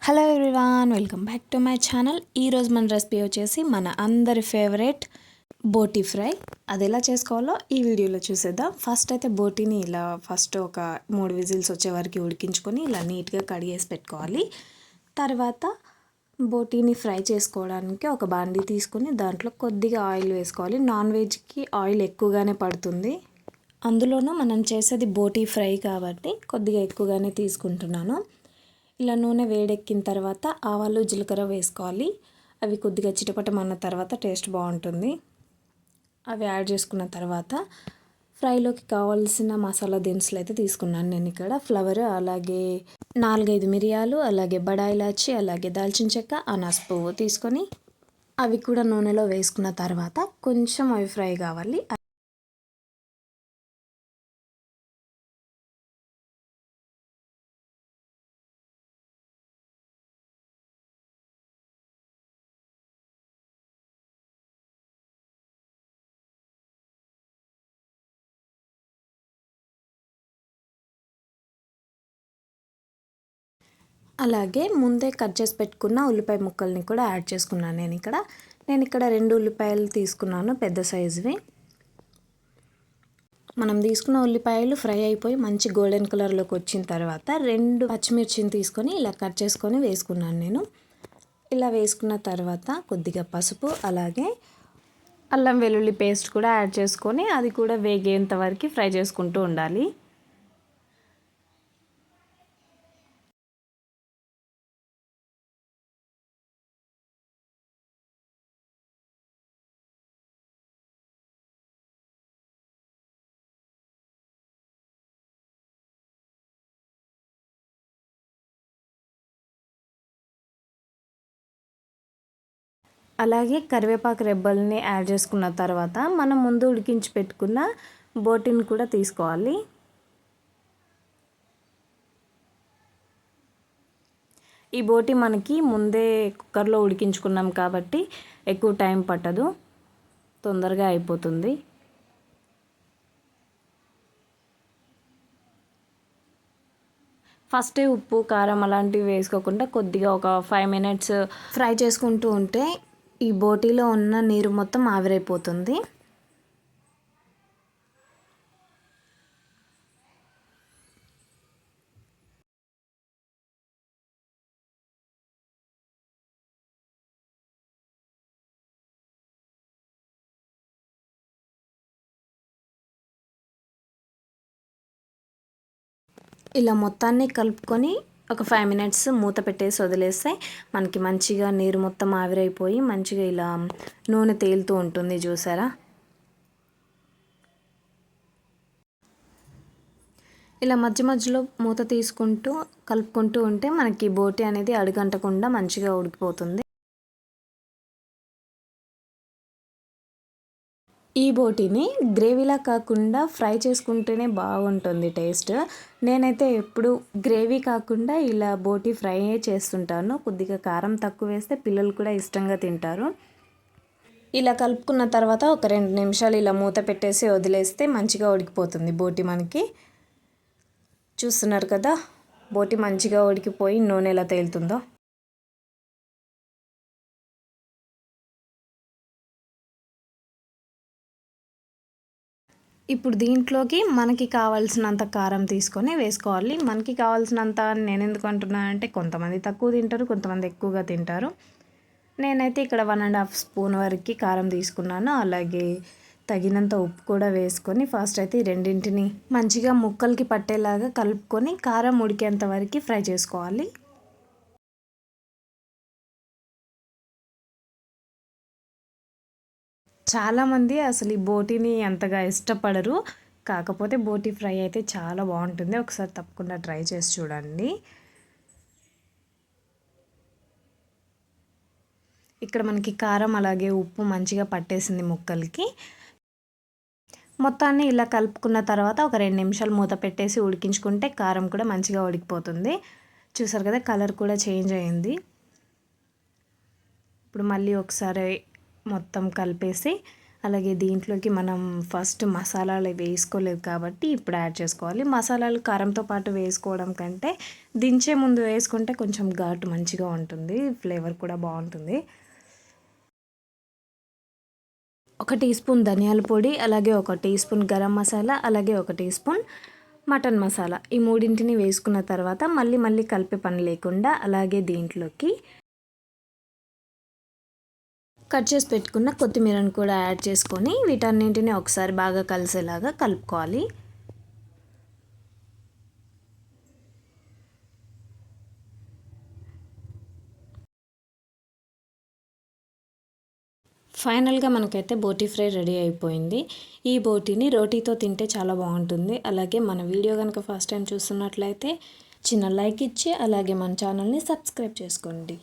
Hello everyone, welcome back to my channel. ఈరోజు మన recipe వచ్చేసి మన అందరి ఫేవరెట్ బోటీ ఫ్రై. అది ఎలా చేసుకోవాలో ఈ వీడియోలో చూసేద్దాం. ఫస్ట్ అయితే బోటీని ఇలా ఒక 3 విజిల్స్ వచ్చే వరకు ఉడికించుకొని ఇలా నీట్గా కడిగేసి పెట్టుకోవాలి. తర్వాత బోటీని ఫ్రై చేసుకోవడానికి ఒక బాండీ తీసుకొని దాంట్లో కొద్దిగా ఆయిల్ వేసుకోవాలి. నాన్ వెజ్కి ఆయిల్ ఎక్కువగానే పడుతుంది, అందులోనూ మనం చేసేది బోటీ ఫ్రై కాబట్టి కొద్దిగా ఎక్కువగానే తీసుకుంటున్నాను. ఇలా నూనె వేడెక్కిన తర్వాత ఆవాలు జీలకర్ర వేసుకోవాలి. అవి కొద్దిగా చిటపటమన్న తర్వాత టేస్ట్ బాగుంటుంది. అవి యాడ్ చేసుకున్న తర్వాత ఫ్రైలోకి కావాల్సిన మసాలా దినుసులు అయితే తీసుకున్నాను. నేను ఇక్కడ ఫ్లవర్, అలాగే 4-5 మిరియాలు, అలాగే బడా ఇలాచి, అలాగే దాల్చిన చెక్క, అనాస పువ్వు తీసుకొని అవి కూడా నూనెలో వేసుకున్న తర్వాత కొంచెం అవి ఫ్రై కావాలి. అలాగే ముందే కట్ చేసి పెట్టుకున్న ఉల్లిపాయ ముక్కల్ని కూడా యాడ్ చేసుకున్నాను. నేను ఇక్కడ 2 ఉల్లిపాయలు తీసుకున్నాను, పెద్ద సైజువి. మనం తీసుకున్న ఉల్లిపాయలు ఫ్రై అయిపోయి మంచి గోల్డెన్ కలర్లోకి వచ్చిన తర్వాత 2 పచ్చిమిర్చిని తీసుకొని ఇలా కట్ చేసుకొని వేసుకున్నాను నేను. ఇలా వేసుకున్న తర్వాత కొద్దిగా పసుపు, అలాగే అల్లం వెల్లుల్లి పేస్ట్ కూడా యాడ్ చేసుకొని అది కూడా వేగేంత వరకు ఫ్రై చేసుకుంటూ ఉండాలి. అలాగే కరివేపాకు రెబ్బల్ని యాడ్ చేసుకున్న తర్వాత మనం ముందు ఉడికించి పెట్టుకున్న బోటీని కూడా తీసుకోవాలి. ఈ బోటీ మనకి ముందే కుక్కర్లో ఉడికించుకున్నాం కాబట్టి ఎక్కువ టైం పట్టదు, తొందరగా అయిపోతుంది. ఫస్టే ఉప్పు కారం అలాంటివి వేసుకోకుండా కొద్దిగా ఒక 5 మినిట్స్ ఫ్రై చేసుకుంటూ ఉంటే ఈ బోటీలో ఉన్న నీరు మొత్తం ఆవిరైపోతుంది. ఇలా మొత్తాన్ని కలుపుకొని ఒక 5 మినిట్స్ మూత పెట్టేసి వదిలేస్తే మనకి మంచిగా నీరు మొత్తం ఆవిరైపోయి మంచిగా ఇలా నూనె తేలుతూ ఉంటుంది, చూసారా? ఇలా మధ్య మధ్యలో మూత తీసుకుంటూ కలుపుకుంటూ ఉంటే మనకి బోటీ అనేది అడుగంటకుండా మంచిగా ఉడికిపోతుంది. ఈ బోటీని గ్రేవీలా కాకుండా ఫ్రై చేసుకుంటేనే బాగుంటుంది టేస్ట్. నేనైతే ఎప్పుడు గ్రేవీ కాకుండా ఇలా బోటీ ఫ్రైయే చేస్తుంటాను. కొద్దిగా కారం తక్కువ వేస్తే పిల్లలు కూడా ఇష్టంగా తింటారు. ఇలా కలుపుకున్న తర్వాత ఒక 2 నిమిషాలు ఇలా మూత పెట్టేసి వదిలేస్తే మంచిగా ఉడికిపోతుంది బోటీ మనకి. చూస్తున్నారు కదా, బోటీ మంచిగా ఉడికిపోయి నూనె ఎలా తేలుతుందో. ఇప్పుడు దీంట్లోకి మనకి కావాల్సినంత కారం తీసుకొని వేసుకోవాలి. మనకి కావాల్సినంత నేను ఎందుకు అంటున్నానంటే కొంతమంది తక్కువ తింటారు, కొంతమంది ఎక్కువగా తింటారు. నేనైతే ఇక్కడ 1.5 స్పూన్ వరకు కారం తీసుకున్నాను. అలాగే తగినంత ఉప్పు కూడా వేసుకొని ఫస్ట్ అయితే ఈ రెండింటిని మంచిగా ముక్కలకి పట్టేలాగా కలుపుకొని కారం ఉడికేంత వరకు ఫ్రై చేసుకోవాలి. చాలామంది అసలు ఈ బోటీని అంతగా ఇష్టపడరు, కాకపోతే బోటీ ఫ్రై అయితే చాలా బాగుంటుంది. ఒకసారి తప్పకుండా ట్రై చేసి చూడండి. ఇక్కడ మనకి కారం అలాగే ఉప్పు మంచిగా పట్టేసింది ముక్కలకి. మొత్తాన్ని ఇలా కలుపుకున్న తర్వాత ఒక 2 నిమిషాలు మూత పెట్టేసి ఉడికించుకుంటే కారం కూడా మంచిగా ఉడికిపోతుంది. చూసారు కదా, కలర్ కూడా చేంజ్ అయింది. ఇప్పుడు మళ్ళీ ఒకసారి మొత్తం కలిపేసి అలాగే దీంట్లోకి మనం ఫస్ట్ మసాలాలు వేసుకోలేదు కాబట్టి ఇప్పుడు యాడ్ చేసుకోవాలి. మసాలాలు కారంతో పాటు వేసుకోవడం కంటే దించే ముందు వేసుకుంటే కొంచెం ఘాటు మంచిగా ఉంటుంది, ఫ్లేవర్ కూడా బాగుంటుంది. 1 టీ స్పూన్ ధనియాల పొడి, అలాగే 1 టీ స్పూన్ గరం మసాలా, అలాగే 1 టీ స్పూన్ మటన్ మసాలా, ఈ మూడింటిని వేసుకున్న తర్వాత మళ్ళీ కలిపే పని లేకుండా అలాగే దీంట్లోకి కట్ చేసి పెట్టుకున్న కొత్తిమీరను కూడా యాడ్ చేసుకొని వీటన్నింటిని ఒకసారి బాగా కలిసేలాగా కలుపుకోవాలి. ఫైనల్గా మనకైతే బోటీ ఫ్రై రెడీ అయిపోయింది. ఈ బోటీని రోటీతో తింటే చాలా బాగుంటుంది. అలాగే మన వీడియో కనుక ఫస్ట్ టైం చూస్తున్నట్లయితే చిన్న లైక్ ఇచ్చి అలాగే మన ఛానల్ని సబ్స్క్రైబ్ చేసుకోండి.